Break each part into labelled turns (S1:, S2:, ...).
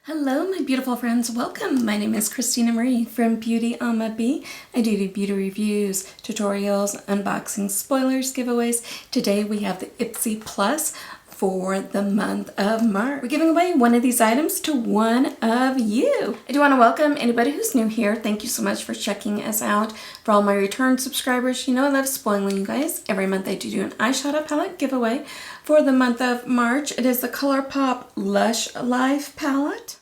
S1: Hello my beautiful friends, welcome. My name is Christina Marie from BeautyAmaB. I do beauty reviews, tutorials, unboxings, spoilers, giveaways. Today we have the Ipsy Plus for the month of March. We're giving away one of these items to one of you. I do want to welcome anybody who's new here. Thank you so much for checking us out. For all my return subscribers, you know I love spoiling you guys. Every month I do an eyeshadow palette giveaway. For the month of March, it is the ColourPop Lush Life palette.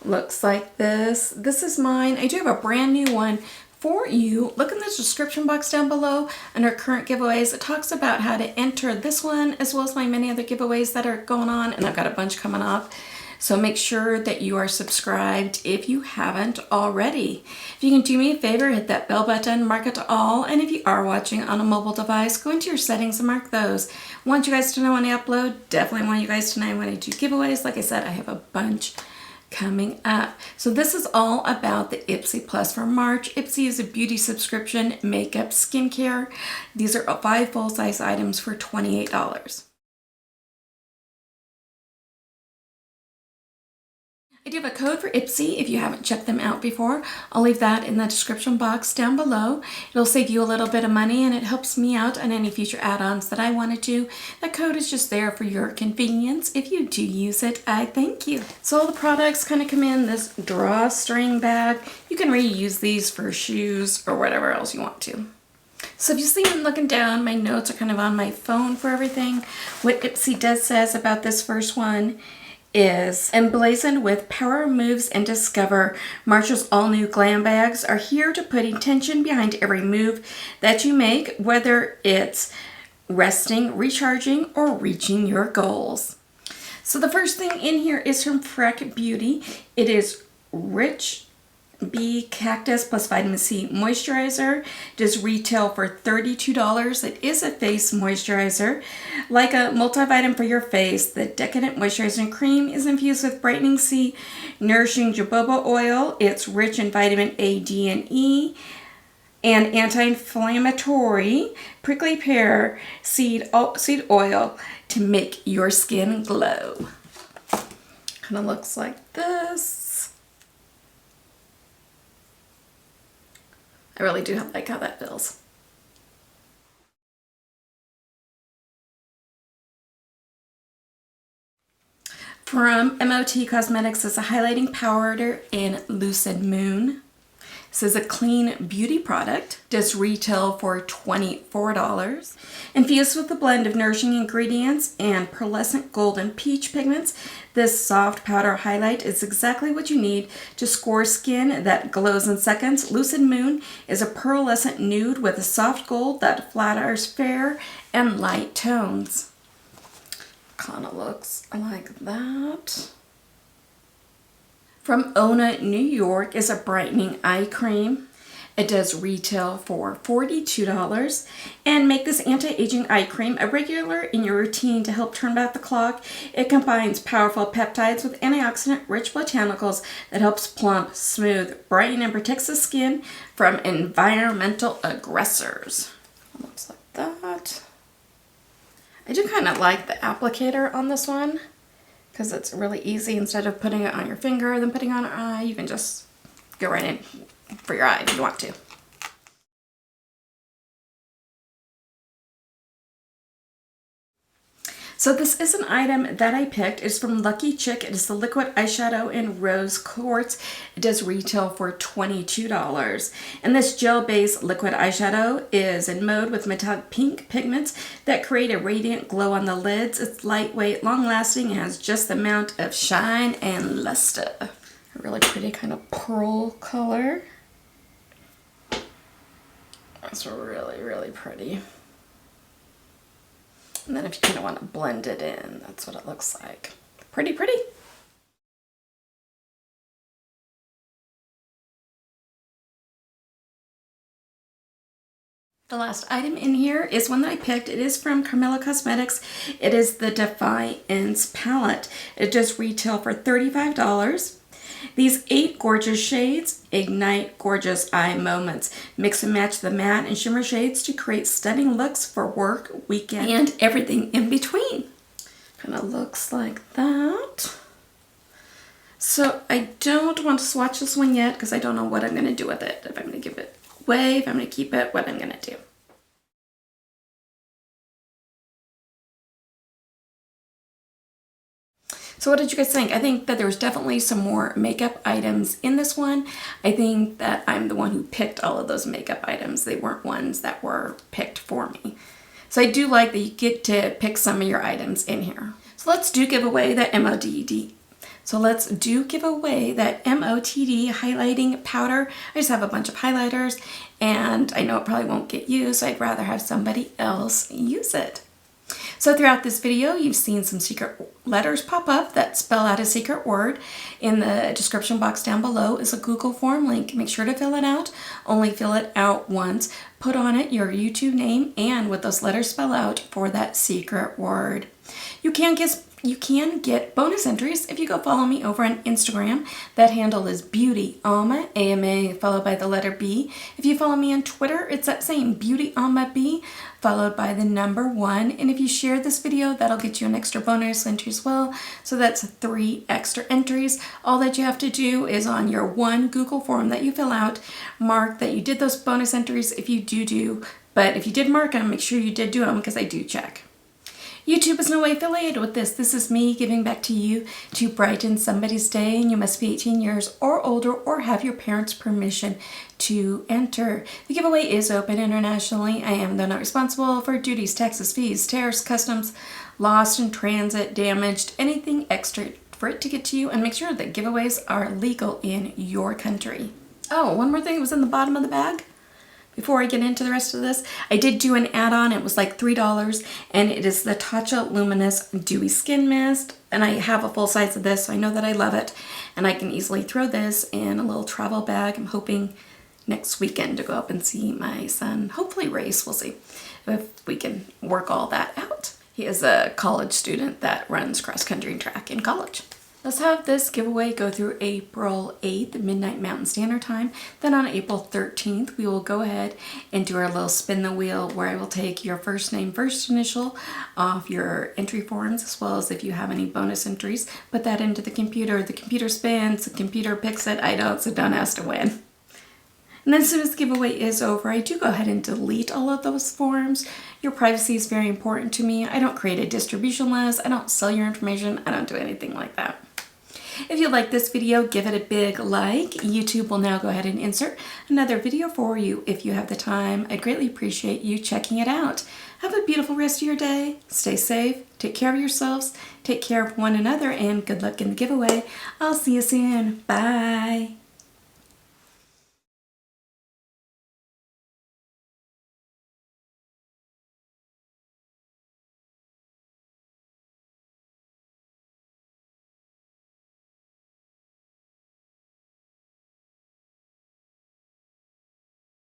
S1: Looks like this. This is mine. I do have a brand new one for you. Look in the description box down below under current giveaways. It talks about how to enter this one as well as my many other giveaways that are going on, and I've got a bunch coming up. So make sure that you are subscribed if you haven't already. If you can do me a favor, hit that bell button, mark it to all, and if you are watching on a mobile device, go into your settings and mark those. I want you guys to know when I upload. Definitely want you guys to know when I do giveaways. Like I said, I have a bunch coming up. So this is all about the Ipsy Plus for March. Ipsy is a beauty subscription, makeup, skincare. These are 5 full-size items for $28. I do have a code for Ipsy if you haven't checked them out before. I'll leave that in the description box down below. It'll save you a little bit of money and it helps me out on any future add-ons that I want to do. That code is just there for your convenience. If you do use it, I thank you. So all the products kind of come in this drawstring bag. You can reuse these for shoes or whatever else you want to. So if you see me looking down, my notes are kind of on my phone for everything. What Ipsy says about this first one is emblazoned with power, moves, and discover. Marshall's all-new glam bags are here to put intention behind every move that you make, whether it's resting, recharging, or reaching your goals. So the first thing in here is from Freck Beauty. It is Rich Bee Cactus plus Vitamin C Moisturizer. It does retail for $32. It is a face moisturizer. Like a multivitamin for your face, the Decadent Moisturizing Cream is infused with Brightening C, Nourishing Jojoba Oil. It's rich in vitamin A, D, and E, and anti-inflammatory prickly pear seed oil to make your skin glow. Kind of looks like this. I really do like how that feels. From MOT Cosmetics is a highlighting powder in Lucid Moon. This is a clean beauty product. Does retail for $24. Infused with a blend of nourishing ingredients and pearlescent gold and peach pigments, this soft powder highlight is exactly what you need to score skin that glows in seconds. Lucid Moon is a pearlescent nude with a soft gold that flatters fair and light tones. Kind of looks like that. From Ona, New York is a brightening eye cream. It does retail for $42. And make this anti-aging eye cream a regular in your routine to help turn back the clock. It combines powerful peptides with antioxidant-rich botanicals that helps plump, smooth, brighten, and protects the skin from environmental aggressors. Looks like that. I do kind of like the applicator on this one, because it's really easy. Instead of putting it on your finger, then putting it on your eye, you can just go right in for your eye if you want to. So this is an item that I picked. It's from Lucky Chick. It is the liquid eyeshadow in rose quartz. It does retail for $22. And this gel-based liquid eyeshadow is in mode with metallic pink pigments that create a radiant glow on the lids. It's lightweight, long-lasting, and has just the amount of shine and luster. A really pretty kind of pearl color. That's really, really pretty. And then if you kind of want to blend it in, that's what it looks like. Pretty, pretty. The last item in here is one that I picked. It is from Carmilla Cosmetics. It is the Defiance palette. It does retail for $35. These 8 gorgeous shades ignite gorgeous eye moments. Mix and match the matte and shimmer shades to create stunning looks for work, weekend, and everything in between. Kind of looks like that. So I don't want to swatch this one yet because I don't know what I'm going to do with it. If I'm going to give it away, if I'm going to keep it, what I'm going to do. So what did you guys think? I think that there was definitely some more makeup items in this one. I think that I'm the one who picked all of those makeup items. They weren't ones that were picked for me. So I do like that you get to pick some of your items in here. So let's give away that MOTD highlighting powder. I just have a bunch of highlighters and I know it probably won't get used, so I'd rather have somebody else use it. So throughout this video, you've seen some secret letters pop up that spell out a secret word. In the description box down below is a Google form link. Make sure to fill it out. Only fill it out once. Put on it your YouTube name and what those letters spell out for that secret word. You can get bonus entries if you go follow me over on Instagram. That handle is BeautyAmaB, A-M-A followed by the letter B. If you follow me on Twitter, it's that same BeautyAmaB followed by the number 1. And if you share this video, that'll get you an extra bonus entry as well. So that's 3 extra entries. All that you have to do is on your one Google form that you fill out, mark that you did those bonus entries if you do. But if you did mark them, make sure you did do them because I do check. YouTube is no way affiliated with this. This is me giving back to you to brighten somebody's day, and you must be 18 years or older or have your parents' permission to enter. The giveaway is open internationally. I am though not responsible for duties, taxes, fees, tariffs, customs, lost in transit, damaged, anything extra for it to get to you, and make sure that giveaways are legal in your country. Oh, one more thing was in the bottom of the bag. Before I get into the rest of this, I did do an add-on. It was like $3, and it is the Tatcha Luminous Dewy Skin Mist. And I have a full size of this, so I know that I love it. And I can easily throw this in a little travel bag. I'm hoping next weekend to go up and see my son. Hopefully race, we'll see if we can work all that out. He is a college student that runs cross-country and track in college. Let's have this giveaway go through April 8th, midnight Mountain Standard Time. Then on April 13th, we will go ahead and do our little spin the wheel where I will take your first name, first initial off your entry forms, as well as if you have any bonus entries, put that into the computer spins, the computer picks it, I don't, so don't ask to win. And then as soon as the giveaway is over, I do go ahead and delete all of those forms. Your privacy is very important to me. I don't create a distribution list. I don't sell your information. I don't do anything like that. If you like this video, give it a big like. YouTube will now go ahead and insert another video for you if you have the time. I'd greatly appreciate you checking it out. Have a beautiful rest of your day. Stay safe. Take care of yourselves. Take care of one another, and good luck in the giveaway. I'll see you soon. Bye.